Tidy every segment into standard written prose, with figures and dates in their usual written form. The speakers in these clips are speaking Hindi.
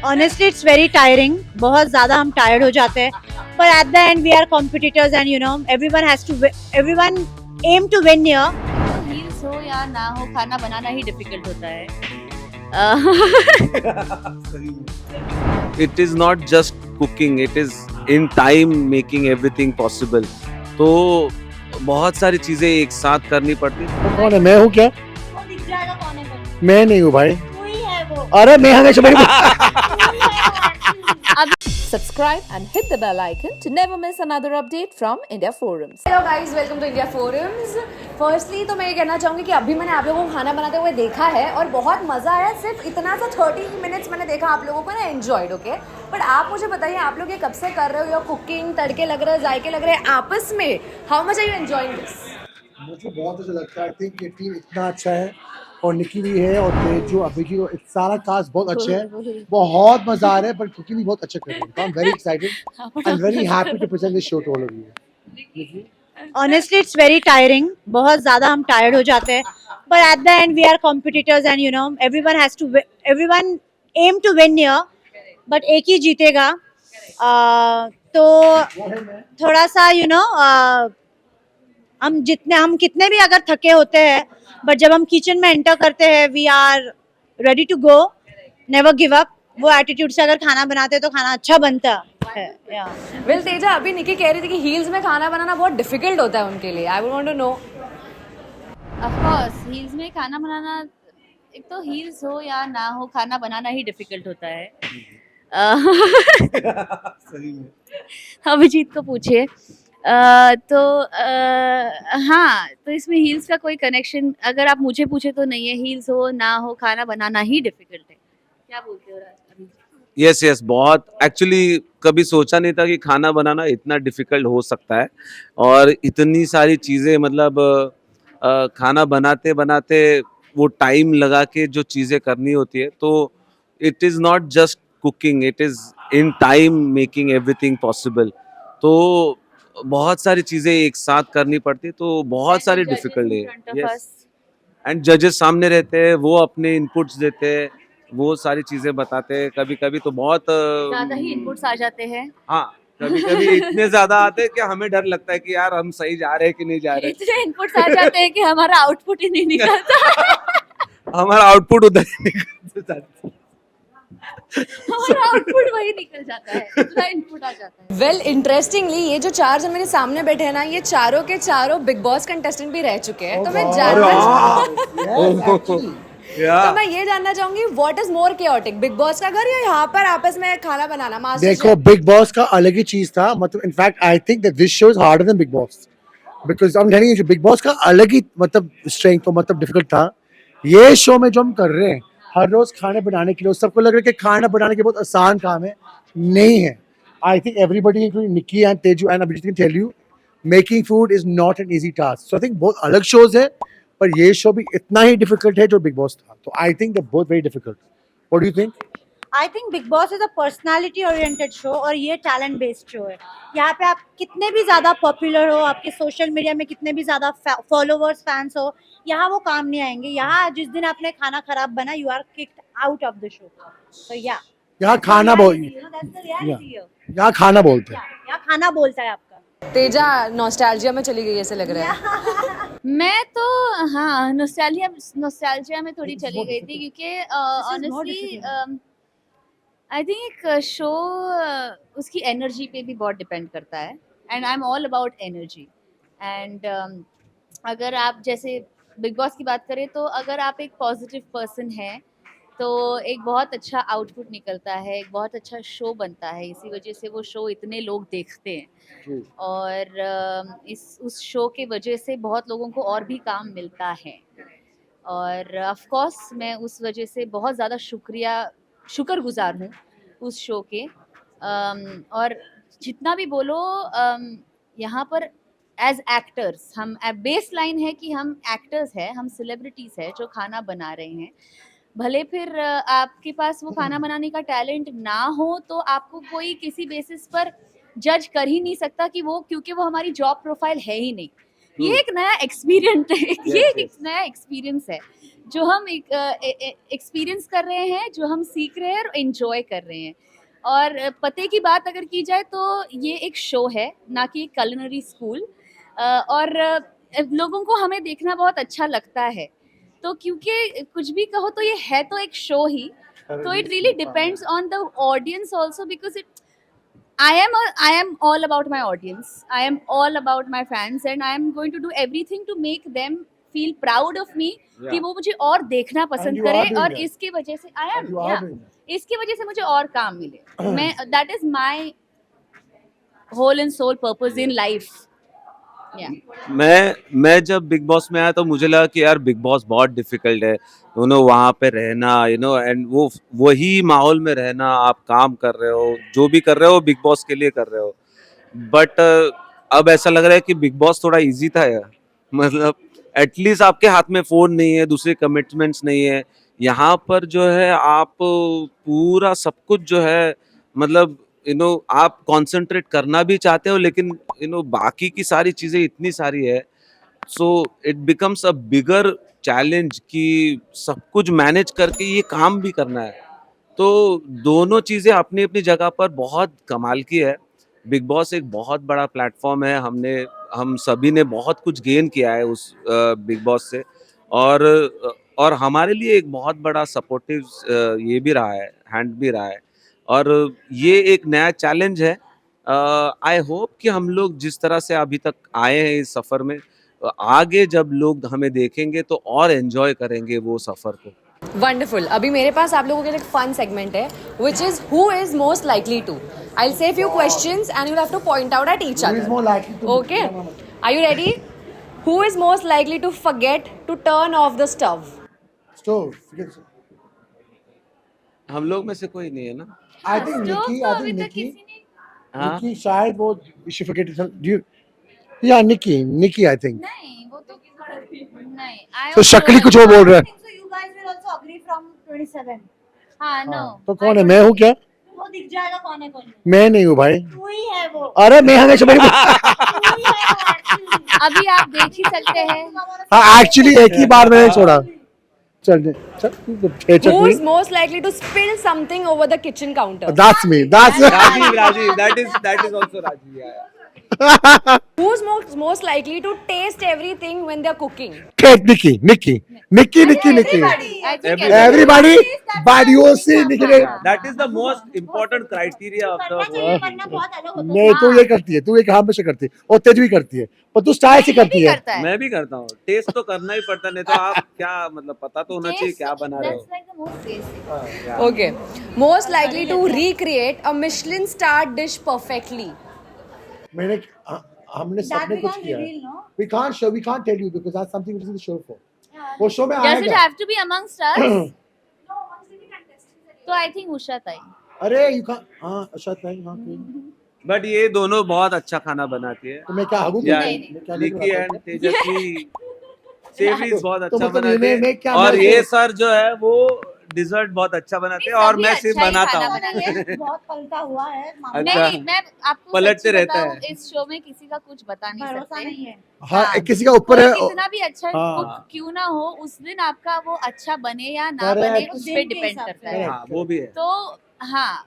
Honestly, it's very tiring. बहुत ज़्यादा हम tired हो जाते हैं. But at the end, we are competitors, and everyone aim to win here. Heels हो या ना हो, खाना बनाना ही डिफिकल्ट होता है. It is not just cooking, it is in time making everything possible. तो बहुत सारी चीजें एक साथ करनी पड़ती. कौन है? मैं हूँ क्या? वो दिख जाएगा कौन है वो. मैं नहीं हूँ भाई. तू ही है वो. अरे मैं हमेशा मेरी Subscribe and hit the bell icon to never miss another update from India Forums. Hello guys, welcome to India Forums. Firstly तो मैं ये कहना चाहूँगी कि अभी मैंने आप लोगों को खाना बनाते हुए देखा है और बहुत मज़ा आया. सिर्फ इतना सा 30 मिनट्स मैंने देखा आप लोगों को ना, एंजॉयड. ओके, बट आप मुझे बताइए, आप लोग ये कब से कर रहे हो? कुकिंग, तड़के लग रहे हैं, जायके लग रहे हैं आपस में. How much are you enjoying this? मुझे बहुत अच्छा लगता है. आई थिंक ये टीम इतना अच्छा है और निकी भी है और तेजू अभी की सारा कास्ट बहुत अच्छे है. बहुत मजा आ रहा है, पर कुकिंग भी बहुत अच्छा कर रहे हैं. I am very excited. I am very happy to present this show to all of you. Honestly, it's very tiring. बहुत ज़्यादा हम tired हो जाते हैं. But at the end, we are competitors, and everyone aim to win here. But एक ही जीतेगा. तो थोड़ा सा हम कितने भी अगर थके होते हैं, बट जब हम किचन में एंटर करते हैं, we are ready to go, never give up. वो एटीट्यूड से अगर खाना बनाते हैं तो खाना अच्छा बनता है. वेल तेजा, अभी निकी कह रही थी कि हील्स में खाना बनाना बहुत डिफिकल्ट होता है उनके लिए. I would want to know. Of course heels में खाना बनाना, एक तो हील्स हो या ना हो, खाना बनाना ही डिफिकल्ट होता है. अभिजीत को पूछिए. हाँ, तो इसमें हील्स का कोई कनेक्शन अगर आप मुझे पूछे तो नहीं है. हील्स हो ना हो, खाना बनाना ही डिफिकल्ट है. क्या बोलते हो अभिजीत? यस, बहुत. एक्चुअली कभी सोचा नहीं था कि खाना बनाना इतना डिफिकल्ट हो सकता है और इतनी सारी चीज़ें, मतलब खाना बनाते बनाते वो टाइम लगा के जो चीज़ें करनी होती है, तो it is not just cooking, it is in time making everything possible. तो बहुत सारी चीज़ें एक साथ करनी पड़ती है, तो बहुत सारी डिफिकल्ट है. यस, एंड जजेस सामने रहते हैं, वो अपने इनपुट्स देते हैं, वो सारी चीजें बताते हैं. कभी कभी तो बहुत ज़्यादा ही इनपुट्स आ जाते हैं. हाँ, कभी कभी इतने ज्यादा आते हैं कि हमें डर लगता है कि यार हम सही जा रहे हैं कि नहीं जा रहे. इतने इनपुट्स आ जाते हैं कि हमारा आउटपुट ही नहीं निकलता. हमारा आउटपुट उधर ही निकल जाता है. हमारा आउटपुट वही निकल जाता है, इतना इनपुट आ जाता है. वेल इंटरेस्टिंगली, ये जो 4 जन मेरे सामने बैठे हैं ना, ये चारों के चारों बिग बॉस कंटेस्टेंट भी रह चुके हैं. तो मैं तो मैं ये जानना चाहूंगी, what is more chaotic, big boss का घर या यहाँ पर आपस में खाना बनाना? मास्टर देखो, बिग बॉस का अलग ही चीज था. मतलब in fact I think that this show is harder than big boss, because I am telling you, big boss का अलग ही मतलब स्ट्रेंथ, तो मतलब डिफिकल्ट था. ये शो में जो हम कर रहे हैं हर रोज खाने बनाने के लिए, सबको लग रहा है कि खाना बनाने के बहुत आसान काम है. नहीं है. I think everybody including Nikki and Teju and Abhijeet can tell you, making food is not an easy task. So I think बहुत अलग शोज है, पर ये शो भी इतना ही डिफिकल्ट है जो बिग बॉस था. तो I think that both very difficult. What do you think? I think big boss is a personality oriented show और ये टैलेंट बेस्ड शो है. यहाँ पे आप कितने भी ज़्यादा पॉपुलर हो, आपके सोशल मीडिया में कितने भी ज़्यादा फॉलोवर्स, फैंस हो, यहाँ वो काम नहीं आएंगे. यहाँ जिस दिन आपने खाना खराब बना, you are kicked out of the show. तो यहाँ खाना यहाँ खाना बोलते हैं. यहाँ खाना बोलता है आपका. तेजा नॉस्टैल्जिया में चली गई ऐसे लग रहा है. मैं तो हाँ, नॉस्टैल्जिया में थोड़ी चली गई थी, क्योंकि ऑनेस्टली आई थिंक शो उसकी एनर्जी पे भी बहुत डिपेंड करता है. And I am all about energy. And अगर आप जैसे बिग बॉस की बात करें, तो अगर आप एक पॉजिटिव पर्सन हैं तो एक बहुत अच्छा आउटपुट निकलता है, एक बहुत अच्छा शो बनता है. इसी वजह से वो शो इतने लोग देखते हैं और उस शो के वजह से बहुत लोगों को और भी काम मिलता है. और ऑफ कोर्स मैं उस वजह से बहुत ज़्यादा शुक्रगुजार हूँ उस शो के. और जितना भी बोलो, यहाँ पर एज एक्टर्स हम बेस लाइन है कि हम एक्टर्स हैं, हम सेलिब्रिटीज़ हैं जो खाना बना रहे हैं. भले फिर आपके पास वो खाना बनाने का टैलेंट ना हो, तो आपको कोई किसी बेसिस पर जज कर ही नहीं सकता कि वो, क्योंकि वो हमारी जॉब प्रोफाइल है ही नहीं. ये एक नया एक्सपीरियंस है. ये एक नया एक्सपीरियंस है जो हम एक्सपीरियंस कर रहे हैं, जो हम सीख रहे हैं और एंजॉय कर रहे हैं। और पते की बात अगर की जाए तो ये एक शो है, ना कि एक culinary स्कूल। और लोगों को हमें देखना बहुत अच्छा लगता है। तो क्योंकि कुछ भी कहो तो ये है तो एक शो ही, तो it really depends on the audience also, because I am all about my audience. I am all about my fans, and I am going to do everything to make them feel proud of me, कि वो मुझे और देखना पसंद you are करे, doing और that. इसकी वजह से I am, You are yeah, doing that. इसकी वजह से मुझे और काम मिले। मैं that is my whole and soul purpose in life. Yeah. मैं जब बिग बॉस में आया तो मुझे लगा कि यार बिग बॉस बहुत डिफिकल्ट है, वहाँ पे रहना, एंड वो वही माहौल में रहना, आप काम कर रहे हो, जो भी कर रहे हो बिग बॉस के लिए कर रहे हो। बट अब ऐसा लग रहा है कि बिग बॉस थोड़ा इजी था यार। मतलब एटलीस्ट आपके हाथ में फोन नहीं है, दूसरे कमिटमेंट्स नहीं है। यहाँ पर जो है आप पूरा सब कुछ जो है, मतलब आप कंसंट्रेट करना भी चाहते हो, लेकिन बाकी की सारी चीजें इतनी सारी है, so it becomes a bigger challenge कि सब कुछ मैनेज करके ये काम भी करना है। तो दोनों चीजें अपनी अपनी जगह पर बहुत कमाल की है। बिग बॉस एक बहुत बड़ा प्लेटफॉर्म है, हम सभी ने बहुत कुछ गेन किया है उस बिग बॉस से, और हमारे लिए एक बहुत बड़ा सपोर्टिव ये भी रहा है, हैंड भी रहा है, और ये एक नया चैलेंज है। आई होप कि हम लोग जिस तरह से अभी तक आए हैं इस सफ़र में, आगे जब लोग हमें देखेंगे तो और एंजॉय करेंगे वो सफ़र को। वंडरफुल। अभी मेरे पास आप लोगों के लिए एक फन सेगमेंट है, which is who is most likely to. I will say few questions and you have to point out at each Who is more other. likely to? Okay, are you ready? Who is most likely to forget to turn off the stove? Stove. Forget- हम लोग में से कोई नहीं है ना? I think stove Nikki. तो I अभी think तक Nikki. किसी ने हाँ? Nikki शायद वो she forget it. Do you? Yeah, Nikki. I think. नहीं, वो तो नहीं। I तो also शक्ली कुछ और want- बोल रहा है। So you guys will also agree from 27. हाँ, no. तो कौन है? मैं हूँ क्या? वो दिख जाएगा कौन है कौन नहीं। मैं नहीं हूँ भाई। तू ही है वो। अरे मैं हमेशा मेरी तू ही है वो actually। अभी आप देख ही सकते हैं। हाँ एक्चुअली एक ही बार मैंने छोड़ा। चल Who is most likely to spill something over the kitchen counter? That's me. That's Rajiv, that is also Rajiv. Yeah. Who's most likely to taste everything when they're cooking? Nikki. Everybody. I think Everybody, but you see Nikki ने That is the most important criteria of करना the चाहिए, करना बहुत अलग होता है। नहीं तू ये करती है, तू एक हमेशा करती है और तेज भी करती है, पर तू स्टाइल से करती है। करता है। मैं भी करता हूँ, टेस्ट तो करना ही पड़ता, नहीं तो आप क्या मतलब पता तो होना चाहिए क्या बना रहे That's हो। like the most basic. Okay. Most likely to recreate a Michelin star dish perfectly. मैंने हमने That सबने we कुछ can't किया है। reveal, no? We can't tell you because that's something which is in the show for. Yeah. वो शो में Does it आएगा। have to be amongst us? तो I think उषा ताई। अरे you can't हाँ अच्छा ताई हाँ कोई। बट ये दोनों बहुत अच्छा खाना बनाती है। तो मैं क्या हगू या नहीं, मैं क्या निकी एंड तेजस्वी सेवरीज बहुत तो अच्छा मतलब बनाते मैं हैं, क्या और मैं- ये सर जो है वो डिजर्ट बहुत अच्छा बनाते हैं, और सभी मैं सिर्फ अच्छा ही बनाता खाना हूँ। बनाते हैं। बहुत पलटा हुआ है मामला। अच्छा। नहीं, मैं आपको पलटते सच्ची रहता बताऊं, है। इस शो में किसी का कुछ बता नहीं भरोसा सकते। नहीं है। हाँ किसी का ऊपर कोई है। कितना भी अच्छा हाँ। कुक क्यों ना हो, उस दिन आपका वो अच्छा बने या ना Correct. बने उस उस दिन पे के डिपेंड हिसाब करता से। है। हाँ वो भी है। तो हाँ,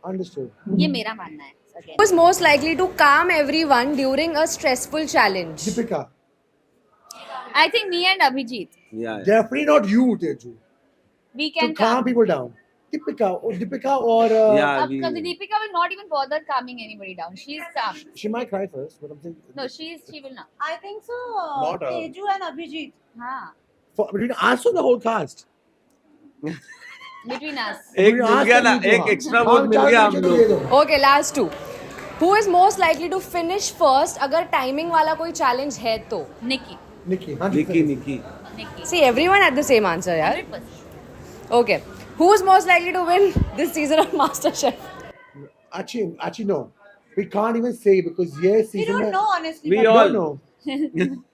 Understood. ये मेरा मानना है। Again. Who's most likely to calm everyone during a stressful challenge? Deepika. I think me and Abhijit, या Definitely not you, Teju. we To can calm calm. people down. Deepika or या Ab- Deepika will not even bother calming anybody down. She's calm. she might cry first, but I'm saying No, she will not. I think so. Not a- Teju and Abhijit. हाँ, between us or the whole cast. between us. एक Between मिल us गया and ना, you two, एक हाँ। एक्स्ट्रा हाँ, वोट मिल चार गया बच्चे हम तो लोग दे दो। Okay, last two. Who is most likely to finish first अगर timing वाला कोई challenge है तो? Nikki. Nikki. हाँ, निकी निकी Nikki. See, everyone had the same answer, यार. 100%. Okay. Who's most likely to win this season of MasterChef? Actually no. We can't even say because ये We season don't में know honestly. We but- all- don't know.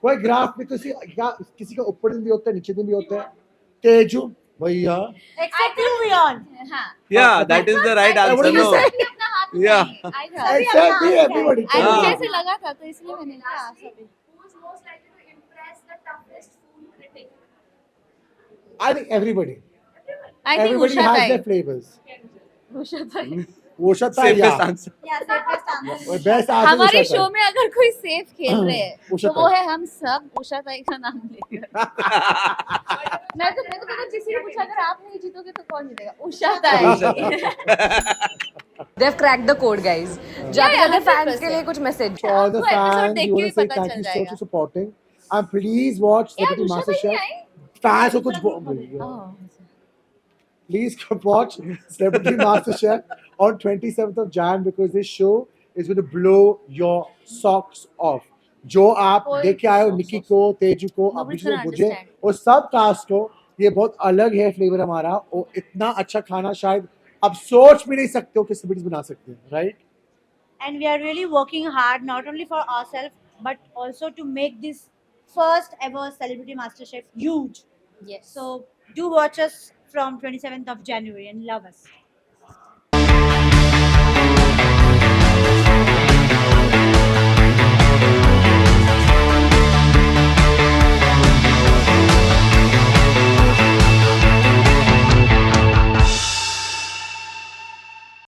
कोई ग्राफ में किसी का ऊपर दिन भी होता है, नीचे दिन भी होता है। तेजू भैया Except you, we all. हाँ. Yeah that is the right What answer did you no. say? सभी अपना हाथ Yeah. उठाएंगे। I thought- सभी except अपना me, हाथ everybody. I हाँ। मुझे ऐसे लगा था तो इसलिए मैंने कहा सभी। I think everybody. I think Everybody Usha has Tai. their flavors. Usha Tai. Usha Tai, Safest yeah. answer. Yeah, safest answer is Usha Best Tai. answer हमारे Usha Tai. शो में अगर कोई सेफ खेल रहे हैं उषा तो वो ताई। है हम सब उषा ताई का नाम लेकर मैं तो पता किसी ने पूछा अगर आप नहीं जीतोगे तो कौन जीतेगा उषा ताई They've cracked the code, guys. जाते yeah, जाते fans 100%. के लिए कुछ message. To all the आपको episode fans, देख you के want भी to say पता thank चल you so जाएगा। for supporting. And please watch यार Celebrity उषा ताई नहीं MasterChef. आई Fans को कुछ Oh. please watch Celebrity MasterChef on 27th of Jan because this show is going to blow your socks off. जो आप कोई- देख के आए हो निकी को, तेजू को, Nobody's अभिषेक, gonna मुझे understand. और सब कास्ट को, ये बहुत अलग है फ्लेवर हमारा और इतना अच्छा खाना शायद आप सोच भी नहीं सकते हो कि सेलिब्रिटीज बना सकते हैं, right? And we are really working hard not only for ourselves but also to make this first ever Celebrity MasterChef huge. Yes. So do watch us from 27th of January and love us.